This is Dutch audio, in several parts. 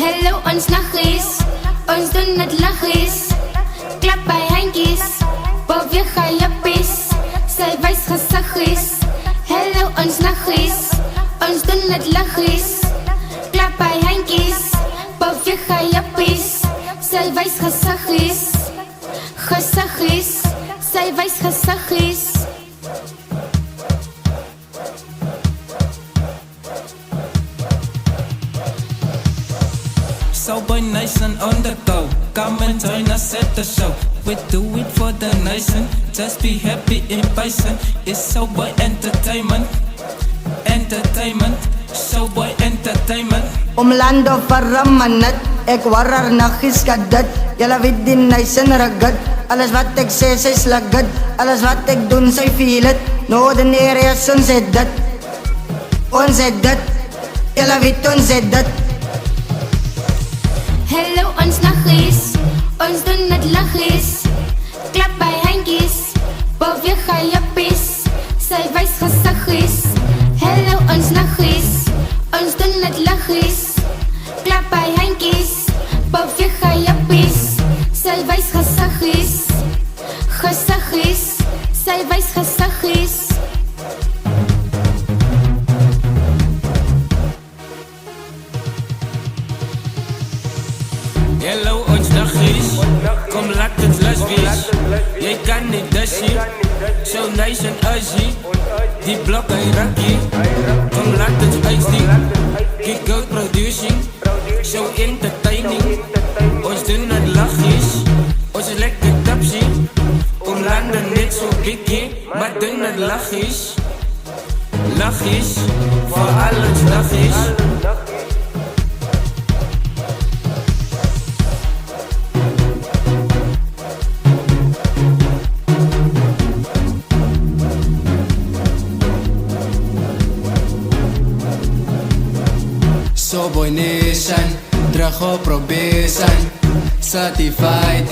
Hello ons naggies, ons doen het laggies. Klap by handjies, beweeg hy jappies. Sy wys gesiggies. Hello ons naggies, ons doen het laggies. Klap by handjies, beweeg hy jappies. Sy wys gesiggies. Gesiggies, sy wys gesiggies. So boy nice and on the go. Come and join us at the show. We do it for the nation. Just be happy in bison. It's so boy entertainment. Entertainment. So boy entertainment. Lando verramanat. Ek warar naggies kadat. Julle weet die nice en ragad. Alles wat ek sê, sy slagad. Alles wat ek doen, sy feel it. No the areas ons het dat. Ons het dat. Julle weet ons het dat. Hello ons naggies, ons doen het laggies. Klap by handjies, beweeg hy jappies. Sy wys gesiggies. Hello ons naggies, ons doen het laggies. Klap by handjies, beweeg hy jappies. Sy wys gesiggies. Gesiggies, sy wys gesiggies. Hello ons naggies. Kom laat het los wees. Jy kan nie dussie. So nice en ashy. Die blok hy rakkie. Kom laat het uitsteen. Get good producing. So entertaining. Ons doen het laggies. Ons is lekker tapsie. Landen net so biggie. Maar doen het laggies. Laggies. Voor alles laggies. So boy nation, terug op probation. Certified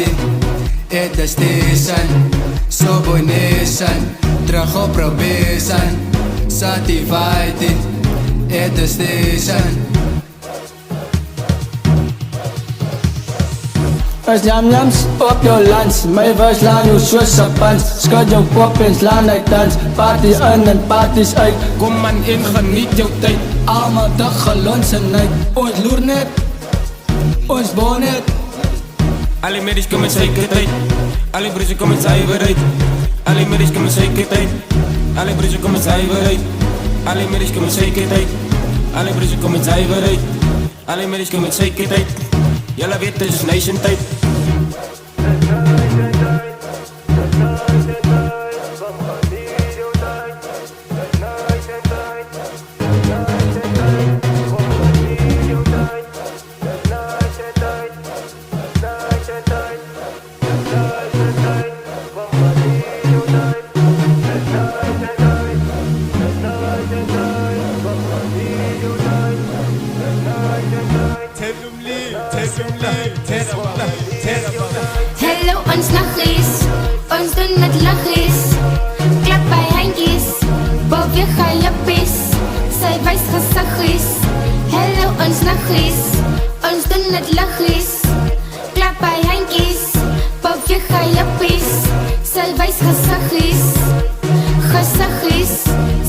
at the station. So boy nation, terug op probation. Certified at the station. As yams op jou lands, my vers laan jou soos sapans. Skud jou kop en slaan uit dans. Parties in en parties uit. Kom man in, geniet jou tyd. Almal dag gelons en uit. Ons loer net, ons woon net. Alle medisch kom met zeker tijd. Alle broers kom met zuiverheid. Alle medisch kom met zeker tijd. Alle broers kom met zuiverheid. Alle medisch kom met zeker tijd. Alle broers kom met zuiverheid. Alle medisch kom met zeker tijd. Jelle weet het is nation tijd. Hello ons naggies, ons doen het laggies. Klap by handjies, beweeg hy jappies. Sy wys gesiggies. Hello ons naggies, ons doen het laggies. Klap by handjies, beweeg hy jappies. Sy wys gesiggies. Gesiggies,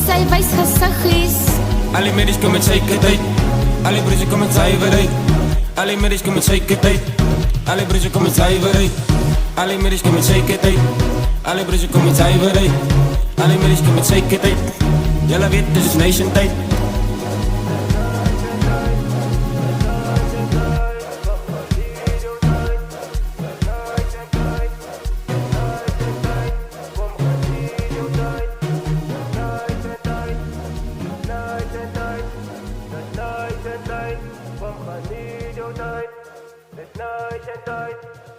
sy wys gesiggies. Alle medisch kom met zeker tijd. Alle broers kom met zuiverheid. Alle medisch kom met zeker tijd. Alle broers kom met zuiverheid. Alle medisch kom met zeker tijd. Alle broers kom met zuiverheid. Alle medisch kom met zeker tijd. Jelle weet het is nation tijd. Night and night,